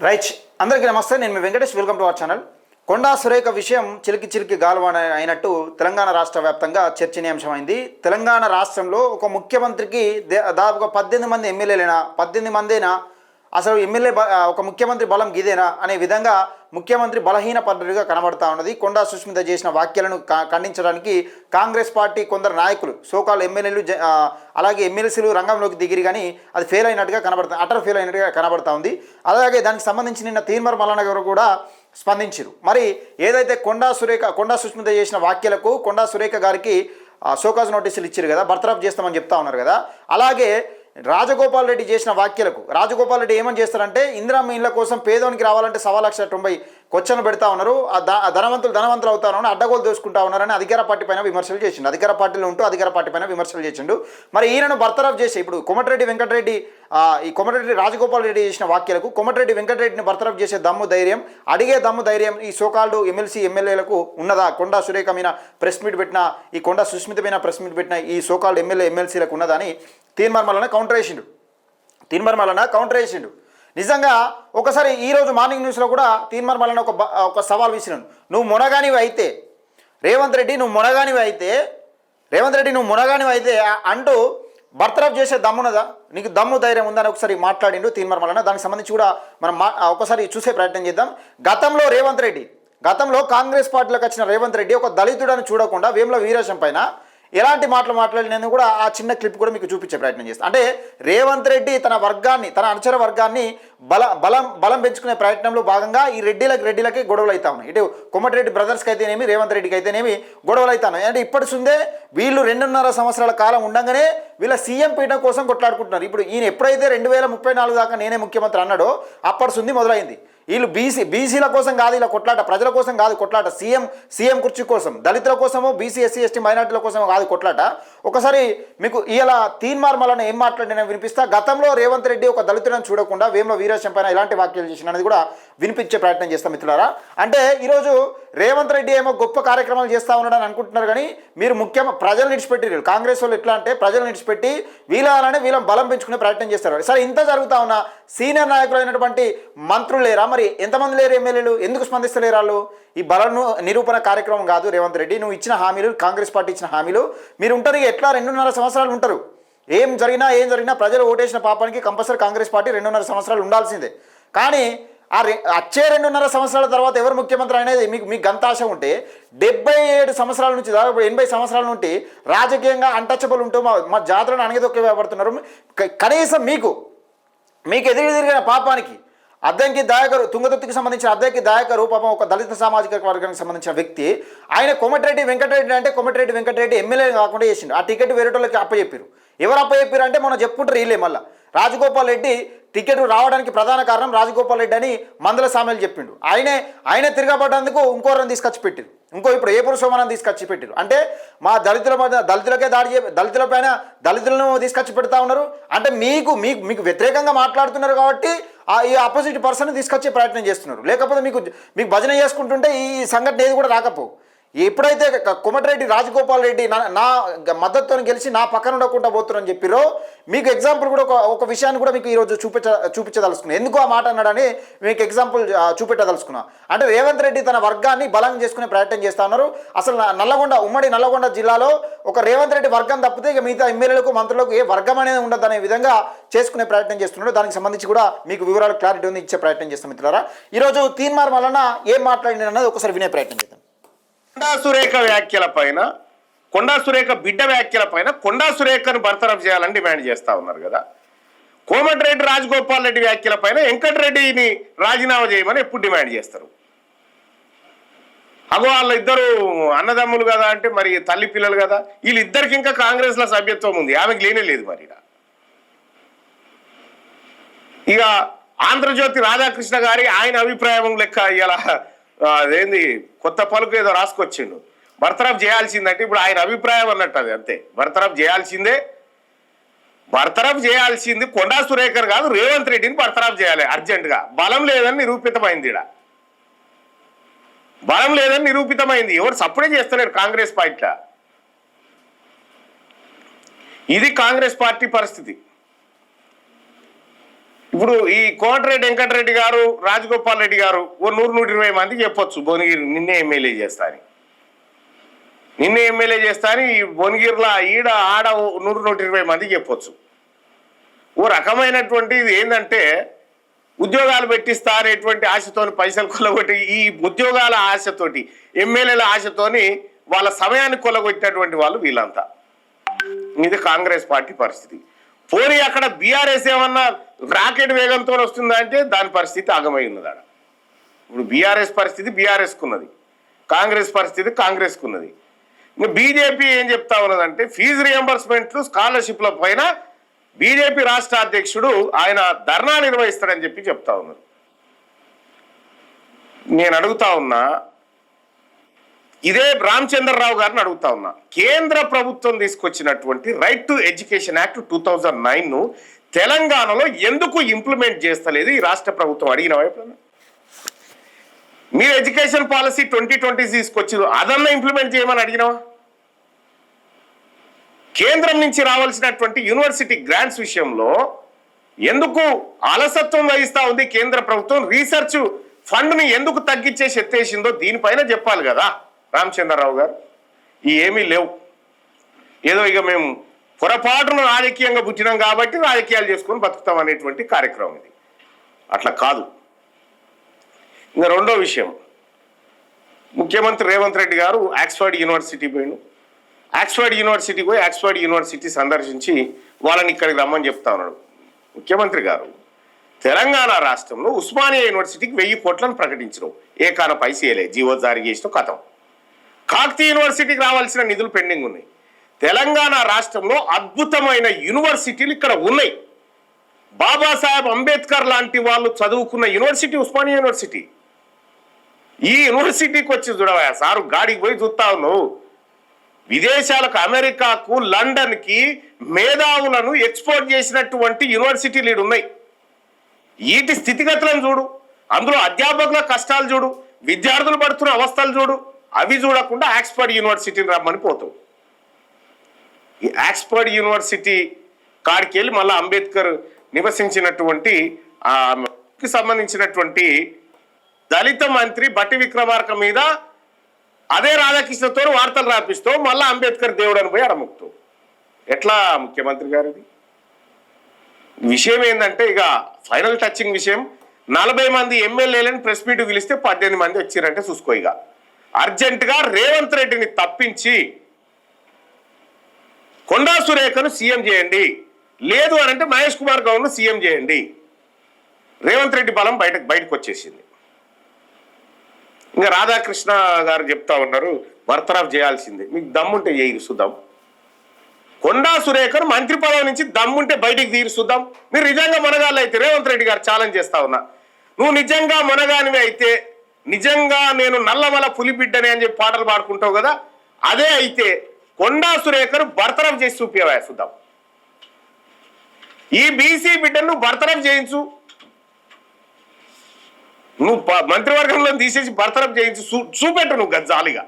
Right, అందరికీ నమస్తే. నేను మీ Venkatesh. Welcome to our channel. Konda Surekha విషయం చిలికి గాల్వాన అయినట్టు తెలంగాణ రాష్ట్ర వ్యాప్తంగా చర్చనీయాంశమైంది. తెలంగాణ రాష్ట్రంలో ఒక ముఖ్యమంత్రికి దాదాపుగా 18 మంది ఎమ్మెల్యేలైనా 18 మందేనా అసలు ఎమ్మెల్యే ఒక ముఖ్యమంత్రి బలం గిదేనా అనే విధంగా ముఖ్యమంత్రి బలహీన పద్ధతిగా కనబడతా ఉన్నది. కొండా సుస్మిత చేసిన వ్యాఖ్యలను ఖండించడానికి కాంగ్రెస్ పార్టీ కొందరు నాయకులు, సోకాల్ ఎమ్మెల్యేలు, అలాగే ఎమ్మెల్సీలు రంగంలోకి దిగిరి, కానీ అది ఫెయిల్ అయినట్టుగా కనబడుతుంది, అటర్ ఫెయిల్ అయినట్టుగా కనబడతా ఉంది. అలాగే దానికి సంబంధించి నిన్న తీన్మార్ మల్లన్న గారు కూడా స్పందించారు. మరి ఏదైతే కొండా సుస్మిత చేసిన వ్యాఖ్యలకు కొండా సురేఖ గారికి షోకాజ్ నోటీసులు ఇచ్చారు కదా, బర్తరఫ్ చేస్తామని చెప్తా ఉన్నారు కదా. అలాగే రాజగోపాల్ రెడ్డి చేసిన వ్యాఖ్యలకు రాజగోపాల్ రెడ్డి ఏమని చేస్తారంటే, ఇందిరమ్మ ఇళ్ల కోసం పేదోనికి రావాలంటే 1,90,90 క్వశ్చన్లు పెడతా ఉన్నారు, ధనవంతులు అవుతా ఉన్నారు, అడ్డగోలు దోసుకుంటా ఉన్నారని అధికార పార్టీ పైన విమర్శలు చేసిండు. అధికార పార్టీలో ఉంటూ అధికార పార్టీ పైన విమర్శలు చేసిండు. మరి ఈయనను బర్తరఫ్ చేసి ఇప్పుడు కోమటిరెడ్డి రాజగోపాల్ రెడ్డి చేసిన వ్యాఖ్యలకు కోమటిరెడ్డి వెంకటరెడ్డిని బర్తరఫ్ చేసే అడిగే దమ్ము ధైర్యం ఈ సోకాల్డ్ ఎమ్మెల్యేలకు ఉన్నదా? కొండా సురేఖ మీద ప్రెస్ మీట్ పెట్టిన, ఈ కొండా సుస్మిత మీద ప్రెస్ మీట్ పెట్టిన ఈ సోకాల్డ్ ఎమ్మెల్సీలకు ఉన్నదా అని తీన్మార్ మల్లన్న కౌంటర్ వేసిండు. నిజంగా ఒకసారి ఈరోజు మార్నింగ్ న్యూస్లో కూడా తీన్మార్ మల్లన్న ఒక సవాల్ విసిరాను. నువ్వు మునగానివి అయితే రేవంత్ రెడ్డి నువ్వు మునగానివి అయితే అంటూ బర్తరఫ్ చేసే దమ్మున్నదా, నీకు దమ్ము ధైర్యం ఉందని ఒకసారి మాట్లాడిండు తీన్మార్ మల్లన్న. దానికి సంబంధించి కూడా మనం ఒకసారి చూసే ప్రయత్నం చేద్దాం. గతంలో కాంగ్రెస్ పార్టీలోకి వచ్చిన రేవంత్ రెడ్డి ఒక దళితుడని చూడకుండా వేముల వీరేశం పైన ఎలాంటి మాటలు మాట్లాడినందుకు కూడా ఆ చిన్న క్లిప్ కూడా మీకు చూపించే ప్రయత్నం చేస్తాను. అంటే రేవంత్ రెడ్డి తన అనుచర వర్గాన్ని బలం పెంచుకునే ప్రయత్నంలో భాగంగా ఈ రెడ్డిలకి గొడవలు అవుతా ఉన్నాయి. ఇటు కోమటిరెడ్డి బ్రదర్స్కి అయితేనేమి, రేవంత్ రెడ్డికి అయితేనేమి గొడవలు అవుతా ఉన్నాయి. అంటే ఇప్పటి సుందే వీళ్ళు 2.5 సంవత్సరాల కాలం ఉండగానే వీళ్ళ సీఎం పీఠం కోసం కొట్లాడుకుంటున్నారు. ఇప్పుడు ఈయన ఎప్పుడైతే 2034 దాకా నేనే ముఖ్యమంత్రి అన్నాడో అప్పటి సుంది మొదలైంది. వీళ్ళు బీసీల కోసం కాదు ఇలా కొట్లాట, ప్రజల కోసం కాదు కొట్లాట, సీఎం కుర్చీ కోసం, దళితుల కోసమో బీసీ ఎస్సీ ఎస్టీ మైనార్టీల కోసమో కాదు కొట్లాట. ఒకసారి మీకు ఇలా తీన్మార్ మల్లన్న ఏం మాట్లాడినా వినిపిస్తా. గతంలో రేవంత్ రెడ్డి ఒక దళితులను చూడకుండా వేముల వీరేశం పైన ఎలాంటి వ్యాఖ్యలు చేసిన అనేది కూడా వినిపించే ప్రయత్నం చేస్తాం మిత్రులారా. అంటే ఈరోజు రేవంత్ రెడ్డి ఏమో గొప్ప కార్యక్రమాలు చేస్తూ ఉన్నాడని అనుకుంటున్నారు, కానీ మీరు ప్రజలు నిడిచిపెట్టి, కాంగ్రెస్ వాళ్ళు ఎట్లా అంటే ప్రజలు నిడిచిపెట్టి వీళ్ళని బలం పెంచుకునే ప్రయత్నం చేస్తారు. సరే, ఇంత జరుగుతూ ఉన్న సీనియర్ నాయకులు అయినటువంటి మంత్రులు లేరా? మరి ఎంతమంది లేరు ఎమ్మెల్యేలు? ఎందుకు స్పందిస్తలేరు వాళ్ళు? ఈ బలం నిరూపణ కార్యక్రమం కాదు రేవంత్ రెడ్డి. నువ్వు ఇచ్చిన హామీలు, కాంగ్రెస్ పార్టీ ఇచ్చిన హామీలు, మీరు ఉంటారు ఎట్లా 2.5 సంవత్సరాలు ఉంటారు. ఏం జరిగినా ప్రజలు ఓటేసిన పాపానికి కంపల్సరీ కాంగ్రెస్ పార్టీ 2.5 సంవత్సరాలు ఉండాల్సిందే. కానీ వచ్చే 2.5 సంవత్సరాల తర్వాత ఎవరు ముఖ్యమంత్రి అనేది మీకు గంతాశ ఉంటే 77 సంవత్సరాల నుంచి దాదాపు 80 సంవత్సరాల నుండి రాజకీయంగా అన్టచబుల్ ఉంటూ మా జాతరను అణగదొక్కబడుతున్నారు. కనీసం మీకు ఎదురుదిరిగిన పాపానికి అద్దంకి దయాకరు, తుంగతుర్తికి సంబంధించిన అద్దంకి దయాకరు పాపం ఒక దళిత సామాజిక వర్గానికి సంబంధించిన వ్యక్తి. ఆయన కోమటిరెడ్డి వెంకటరెడ్డి ఎమ్మెల్యే కాకుండా చేసిండు. ఆ టికెట్ వేరేటోళ్ళకి అప్పచెప్పారు. ఎవరు అప్పచెప్పారు అంటే మనం చెప్పుకుంటారు వీళ్ళే. మళ్ళీ రాజగోపాల్ రెడ్డి టికెట్ రావడానికి ప్రధాన కారణం రాజగోపాల్ రెడ్డి అని మందల సామెలు చెప్పిండు. ఆయనే తిరగబడ్డందుకు ఇంకోరని తీసుకొచ్చి పెట్టారు. ఇప్పుడు ఏ పురుషోమనం తీసుకొచ్చి పెట్టారు. అంటే మా దళితులకే దళితులను తీసుకొచ్చి పెడతా ఉన్నారు. అంటే మీకు వ్యతిరేకంగా మాట్లాడుతున్నారు కాబట్టి ఈ ఆపోజిట్ పర్సన్ తీసుకొచ్చే ప్రయత్నం చేస్తున్నారు. లేకపోతే మీకు భజన చేసుకుంటుంటే ఈ సంఘటన ఏది కూడా రాకపోవు. ఎప్పుడైతే కోమటిరెడ్డి రాజగోపాల్ రెడ్డి నా మద్దతుతో గెలిచి నా పక్కన ఉండకుండా పోతున్నారని చెప్పిరో, మీకు ఎగ్జాంపుల్ కూడా ఒక విషయాన్ని కూడా మీకు ఈరోజు చూపించదలుచుకున్నా. ఎందుకు ఆ మాట అన్నాడని మీకు ఎగ్జాంపుల్ చూపెట్టదలుచుకున్నా. అంటే రేవంత్ రెడ్డి తన వర్గాన్ని బలం చేసుకునే ప్రయత్నం చేస్తూ ఉన్నారు. అసలు ఉమ్మడి నల్లగొండ జిల్లాలో ఒక రేవంత్ రెడ్డి వర్గం తప్పితే ఇక మిగతా ఎమ్మెల్యేలకు మంత్రులకు ఏ వర్గం అనేది ఉండదు అనే విధంగా చేసుకునే ప్రయత్నం చేస్తున్నాడు. దానికి సంబంధించి కూడా మీకు వివరాలు క్లారిటీ ఉంది ఇచ్చే ప్రయత్నం చేస్తాం మిత్రులారా. ఈరోజు తీన్మార్ మల్లన్న ఏం మాట్లాడిన అన్నది ఒకసారి వినే ప్రయత్నం చేద్దాం. కొండా సురేఖ వ్యాఖ్యల పైన, కొండా సురేఖ బిడ్డ వ్యాఖ్యల పైన కొండా సురేఖను బర్తరఫ్ చేయాలని డిమాండ్ చేస్తా ఉన్నారు కదా. కోమటిరెడ్డి రాజగోపాల్ రెడ్డి వ్యాఖ్యల పైన వెంకటరెడ్డిని రాజీనామా చేయమని ఎప్పుడు డిమాండ్ చేస్తారు? వాళ్ళిద్దరు అన్నదమ్ములు కదా, అంటే మరి తల్లి పిల్లలు కదా. వీళ్ళిద్దరికి ఇంకా కాంగ్రెస్ లో సభ్యత్వం ఉంది, ఆమెకు లేనే లేదు. మరి ఇక ఆంధ్రజ్యోతి రాధాకృష్ణ గారి ఆయన అభిప్రాయం లెక్క ఇలా అదేంది కొత్త పలుకు ఏదో రాసుకొచ్చిండు. బర్తరఫ్ చేయాల్సిందంటే ఇప్పుడు ఆయన అభిప్రాయం అన్నట్టు అది అంతే. బర్తరఫ్ చేయాల్సింది కొండా సురేఖర్ కాదు, రేవంత్ రెడ్డిని బర్తరఫ్ చేయాలి అర్జెంటుగా. బలం లేదని నిరూపితమైంది. ఎవరు సపోర్ట్ చేస్తలేరు కాంగ్రెస్ పార్టీలో. ఇది కాంగ్రెస్ పార్టీ పరిస్థితి. ఇప్పుడు ఈ కోమటిరెడ్డి వెంకటరెడ్డి గారు, రాజగోపాల్ రెడ్డి గారు ఓ 100-120 మందికి చెప్పొచ్చు భువనగిరి నిన్నే ఎమ్మెల్యే చేస్తా అని. నిన్నే ఎమ్మెల్యే చేస్తా అని ఈ భువనగిరిలో ఈడ ఆడ 100-120 మందికి చెప్పొచ్చు. ఓ రకమైనటువంటి ఇది ఏంటంటే ఉద్యోగాలు పెట్టిస్తా అనేటువంటి ఆశతోని పైసలు కొల్లగొట్టి, ఈ ఉద్యోగాల ఆశతోటి ఎమ్మెల్యేల ఆశతోని వాళ్ళ సమయాన్ని కొల్లగొట్టినటువంటి వాళ్ళు వీళ్ళంతా. ఇది కాంగ్రెస్ పార్టీ పరిస్థితి. పోనీ అక్కడ బీఆర్ఎస్ ఏమన్నా రాకెట్ వేగంతో వస్తుందా అంటే దాని పరిస్థితి ఆగమై ఉన్నది. ఆడ ఇప్పుడు బీఆర్ఎస్ పరిస్థితి బీఆర్ఎస్కు ఉన్నది, కాంగ్రెస్ పరిస్థితి కాంగ్రెస్కు ఉన్నది. ఇంకా బీజేపీ ఏం చెప్తా ఉన్నదంటే ఫీజు రియంబర్స్మెంట్లు, స్కాలర్షిప్ల పైన బీజేపీ రాష్ట్ర అధ్యక్షుడు ఆయన ధర్నా నిర్వహిస్తాడని చెప్పి చెప్తా ఉన్నారు. నేను అడుగుతా ఉన్నా, ఇదే రామచంద్రరావు గారిని అడుగుతా ఉన్నా, కేంద్ర ప్రభుత్వం తీసుకొచ్చినటువంటి రైట్ టు ఎడ్యుకేషన్ యాక్ట్ 2009ను తెలంగాణలో ఎందుకు ఇంప్లిమెంట్ చేస్తలేదు ఈ రాష్ట్ర ప్రభుత్వం? అడిగిన వైపు మీరు ఎడ్యుకేషన్ పాలసీ 2020 తీసుకొచ్చి అదన్నా ఇంప్లిమెంట్ చేయమని అడిగినావా? కేంద్రం నుంచి రావాల్సినటువంటి యూనివర్సిటీ గ్రాంట్స్ విషయంలో ఎందుకు అలసత్వం వహిస్తా ఉంది కేంద్ర ప్రభుత్వం? రీసెర్చ్ ఫండ్ని ఎందుకు తగ్గించేసి ఎత్తేసిందో దీనిపైన చెప్పాలి కదా రామచంద్రరావు గారు. ఈ ఏమీ లేవు, ఏదో ఇక మేము పొరపాటును రాజకీయంగా పుట్టినాం కాబట్టి రాజకీయాలు చేసుకొని బతుకుతాం అనేటువంటి కార్యక్రమం ఇది. అట్లా కాదు. ఇంకా రెండో విషయం, ముఖ్యమంత్రి రేవంత్ రెడ్డి గారు ఆక్స్ఫర్డ్ యూనివర్సిటీ పోయిను. ఆక్స్ఫర్డ్ యూనివర్సిటీ పోయి ఆక్స్ఫర్డ్ యూనివర్సిటీ సందర్శించి వాళ్ళని ఇక్కడికి రమ్మని చెప్తా ఉన్నాడు. ముఖ్యమంత్రి గారు తెలంగాణ రాష్ట్రంలో ఉస్మానియా యూనివర్సిటీకి 1000 కోట్లను ప్రకటించడం, ఏకాన పైసేయలే, జీవో జారీ చేసిన కథం. కాకతీయ యూనివర్సిటీకి రావాల్సిన నిధులు పెండింగ్ ఉన్నాయి. తెలంగాణ రాష్ట్రంలో అద్భుతమైన యూనివర్సిటీలు ఇక్కడ ఉన్నాయి. బాబాసాహెబ్ అంబేద్కర్ లాంటి వాళ్ళు చదువుకున్న యూనివర్సిటీ ఉస్మానియా యూనివర్సిటీ. ఈ యూనివర్సిటీకి వచ్చి చూడవా సారు, గాడికి పోయి చూస్తా ఉన్నావు. విదేశాలకు, అమెరికాకు, లండన్కి మేధావులను ఎక్స్పోర్ట్ చేసినటువంటి యూనివర్సిటీలు ఈడు ఉన్నాయి. వీటి స్థితిగతులను చూడు, అందులో అధ్యాపకుల కష్టాలు చూడు, విద్యార్థులు పడుతున్న అవస్థలు చూడు. అవి చూడకుండా ఆక్స్ఫర్డ్ యూనివర్సిటీని రమ్మని పోతావు. ఈ ఆక్స్ఫర్డ్ యూనివర్సిటీ కాడికి వెళ్ళి మళ్ళీ అంబేద్కర్ నివసించినటువంటి సంబంధించినటువంటి దళిత మంత్రి బట్టి విక్రమార్క మీద అదే రాధాకృష్ణతో వార్తలు రాపిస్తూ మళ్ళీ అంబేద్కర్ దేవుడు అని పోయి అడముక్తావు. ఎట్లా ముఖ్యమంత్రి గారిది? విషయం ఏంటంటే ఇక ఫైనల్ టచింగ్ విషయం, 40 మంది ఎమ్మెల్యేలను ప్రెస్ మీట్ పిలిస్తే 18 మంది వచ్చారంటే చూసుకో. ఇక అర్జెంటుగా రేవంత్ రెడ్డిని తప్పించి కొండా సురేఖను సీఎం చేయండి, లేదు అని అంటే మహేష్ కుమార్ గౌడ్ను సీఎం చేయండి. రేవంత్ రెడ్డి బలం బయటకు వచ్చేసింది. ఇంకా రాధాకృష్ణ గారు చెప్తా ఉన్నారు బర్తరఫ్ చేయాల్సిందే. మీకు దమ్ముంటే చేయి చూద్దాం. కొండా సురేఖను మంత్రి పదవి నుంచి దమ్ముంటే బయటికి తీరి చూద్దాం. మీరు నిజంగా మనగాళ్ళు అయితే రేవంత్ రెడ్డి గారు ఛాలెంజ్ చేస్తా ఉన్నా, నువ్వు నిజంగా మనగానివి అయితే, నిజంగా నేను నల్లమల పులిబిడ్డని అని చెప్పి పాటలు పాడుకుంటావు కదా, అదే అయితే కొండా సురేఖను బర్తరఫ్ చేసి చూపివా చూద్దాం. ఈ బీసీ బిడ్డను నువ్వు బర్తరఫ్ చేయించు, నువ్వు మంత్రివర్గంలో తీసేసి బర్తరఫ్ చేయించు, చూపెట్టు నువ్వు గజ్జాలిగా.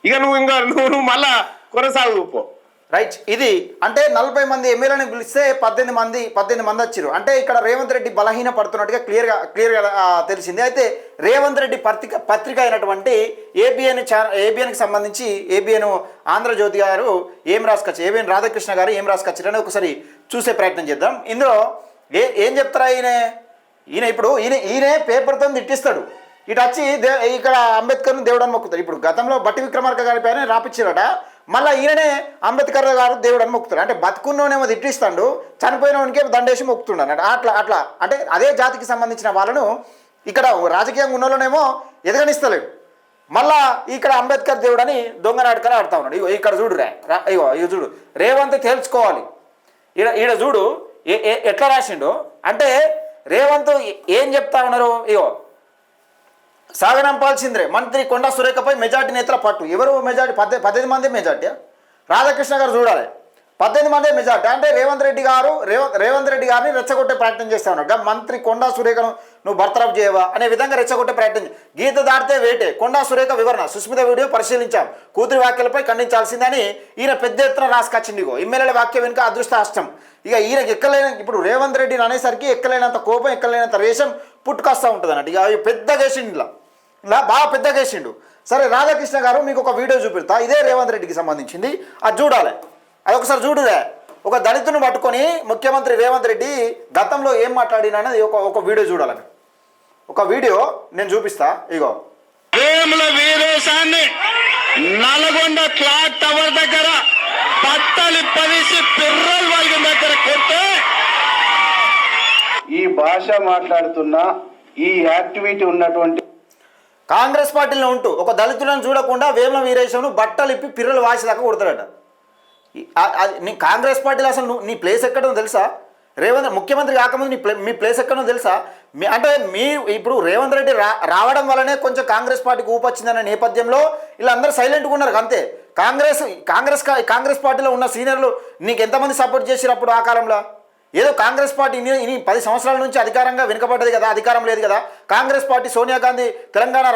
ఇక నువ్వు మళ్ళా కొనసాగుపో. రైట్. ఇది అంటే 40 మంది ఎమ్మెల్యేలను పిలిస్తే 18 మంది వచ్చారు. అంటే ఇక్కడ రేవంత్ రెడ్డి బలహీన పడుతున్నట్టుగా క్లియర్గా తెలిసింది. అయితే రేవంత్ రెడ్డి పత్రిక అయినటువంటి ఏబిఎన్కి సంబంధించి ఏబిఎన్ ఆంధ్రజ్యోతి గారు ఏం రాసుకొచ్చారు, ఏబిఎన్ రాధాకృష్ణ గారు ఏం రాసుకొచ్చారని ఒకసారి చూసే ప్రయత్నం చేద్దాం. ఇందులో ఏం చెప్తారా ఈయన ఇప్పుడు ఈయనే పేపర్తో తిట్టిస్తాడు, ఇటు వచ్చి ఇక్కడ అంబేద్కర్ని దేవుడని మొక్కుతాడు. ఇప్పుడు గతంలో బట్టి విక్రమార్క గారి పైన రాపిచ్చారట, మళ్ళీ ఈయననే అంబేద్కర్ గారు దేవుడు అని మొక్కుతాడు. అంటే బతుకున్నోనేమో తిట్టిస్తాడు, చనిపోయినోనికే దండేసి మొక్కుతుండ అన్నట్టు. అట్లా అంటే అదే జాతికి సంబంధించిన వాళ్ళను ఇక్కడ రాజకీయంగా ఉన్నోళ్ళనేమో ఎదగనిస్తలేడు. మళ్ళా ఇక్కడ అంబేద్కర్ దేవుడు అని దొంగ నాటకాలు ఆడుతూ ఉన్నాడు. ఇక్కడ చూడు ఇగో చూడు, రేవంత్ తేల్చుకోవాలి. ఈడ చూడు ఎట్లా రాసిండు అంటే, రేవంత్ ఏం చెప్తా ఉన్నారు, ఇగో సాగనంపాల్సిందే మంత్రి కొండా సురేఖపై మెజార్టీ నేతల పట్టు. ఎవరు మెజార్టీ? 18 మంది మెజార్టీ. రాధాకృష్ణ గారు చూడాలి, 18 మంది మెజార్టీ అంటే రేవంత్ రెడ్డి గారిని రెచ్చగొట్టే ప్రయత్నం చేస్తా ఉన్నాడు. మంత్రి కొండా సురేఖను నువ్వు బర్తరఫ్ చేయవా అనే విధంగా రెచ్చగొట్టే ప్రయత్నం. గీత దాటితే వేటే, కొండా సురేఖ వివరణ, సుస్మిత వీడియో పరిశీలించాం, కూతురి వ్యాఖ్యలపై ఖండించాల్సిందని ఈయన పెద్ద ఎత్తున రాసుకొచ్చింది. ఎమ్మెల్యేల వ్యాఖ్య వెనుక అదృష్ట అష్టం. ఇక ఈయనకి ఎక్కలేని, ఇప్పుడు రేవంత్ రెడ్డిని అనేసరికి ఎక్కలేనంత కోపం, ఎక్కలేనంత రేషం పుట్టుకొస్తూ ఉంటుంది అన్నట్టు. ఇక పెద్దగా వేసిండు, ఇలా బాగా పెద్దగా వేసిండు. సరే, రాధాకృష్ణ గారు మీకు ఒక వీడియో చూపిస్తా, ఇదే రేవంత్ రెడ్డికి సంబంధించింది, అది చూడాలి. అది ఒకసారి చూడుదే. ఒక దళితుని పట్టుకొని ముఖ్యమంత్రి రేవంత్ రెడ్డి గతంలో ఏం మాట్లాడినా అనేది ఒక వీడియో చూడాలని. ఒక వీడియో నేను చూపిస్తా. ఇగో, వేముల వీరేశాన్ని నల్గొండ క్లాక్ టవర్ దగ్గర పట్టలి పరిసి పిర్రల్ వాళ్ళ దగ్గర కొట్టే ఈ భాష మాట్లాడుతున్న ఈ యాక్టివిటీ ఉన్నటువంటి కాంగ్రెస్ పార్టీలో ఉంటూ ఒక దళితులను చూడకుండా వేముల వీరేశంను బట్టలిప్పి పిర్రలు వాసేదాకా కొడతాడట. నీ కాంగ్రెస్ పార్టీలో అసలు నీ ప్లేస్ ఎక్కడో తెలుసా? రేవంత్ ముఖ్యమంత్రి కాకముందు మీ ప్లేస్ ఎక్కడో తెలుసా? అంటే ఇప్పుడు రేవంత్ రెడ్డి రావడం వల్లనే కొంచెం కాంగ్రెస్ పార్టీకి ఊపొచ్చిందనే నేపథ్యంలో వీళ్ళందరూ సైలెంట్గా ఉన్నారు అంతే. కాంగ్రెస్ పార్టీలో ఉన్న సీనియర్లు నీకు ఎంతమంది సపోర్ట్ చేశారు అప్పుడు ఆ కాలంలో? ఏదో కాంగ్రెస్ పార్టీ ఇన్ని 10 సంవత్సరాల నుంచి అధికారంగా వెనుకబడ్డది కదా, అధికారం లేదు కదా. కాంగ్రెస్ పార్టీ సోనియా గాంధీ తెలంగాణ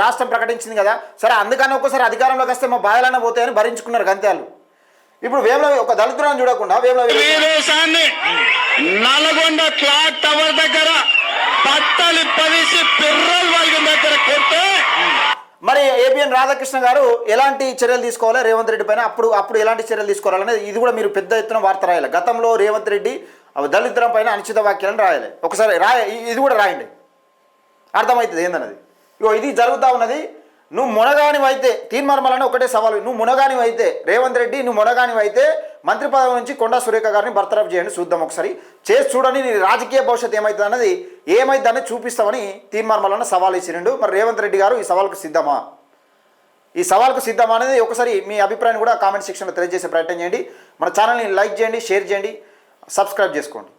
రాష్ట్రం ప్రకటించింది కదా. సరే, అందుకని ఒక్కసారి అధికారంలోకి వస్తే మా బాధలైనా పోతాయని భరించుకున్నారు అంతే వాళ్ళు. ఇప్పుడు వేముల ఒక దళితులను చూడకుండా వీరేశాన్ని నల్గొండ క్లాక్ టవర్ దగ్గర పట్టలి పరిసి పిర్రల్ వాళ్ళ దగ్గర కొట్టే మరి ఏబిఎన్ రాధాకృష్ణ గారు ఎలాంటి చర్యలు తీసుకోవాలి రేవంత్ రెడ్డి పైన, అప్పుడు ఎలాంటి చర్యలు తీసుకోవాలనేది ఇది కూడా మీరు పెద్ద ఎత్తున వార్త రాయాలి. గతంలో రేవంత్ రెడ్డి దళితుల పైన అనుచిత వ్యాఖ్యలను రాయాలి. ఒకసారి ఇది కూడా రాయండి, అర్థమవుతుంది ఏందన్నది. ఇగో ఇది జరుగుతూ ఉన్నది. నువ్వు మునగానివైతే తీర్మార్మలని ఒకటే సవాలు, నువ్వు మునగానివైతే రేవంత్ రెడ్డి, నువ్వు మునగానివైతే మంత్రి పదవి నుంచి కొండా సురేఖ గారిని బర్తరఫ్ చేయండి, చూద్దాం ఒకసారి. చేసి చూడని నీ రాజకీయ భవిష్యత్తు ఏమవుతుంది అన్నది ఏమైందనేది చూపిస్తామని తీర్మార్మలను సవాల్ ఇచ్చిరిండు. మరి రేవంత్ రెడ్డి గారు ఈ సవాల్కు సిద్ధమా అనేది ఒకసారి మీ అభిప్రాయాన్ని కూడా కామెంట్ సెక్షన్లో తెలియజేసే ప్రయత్నం చేయండి. మన ఛానల్ని లైక్ చేయండి, షేర్ చేయండి, సబ్స్క్రైబ్ చేసుకోండి.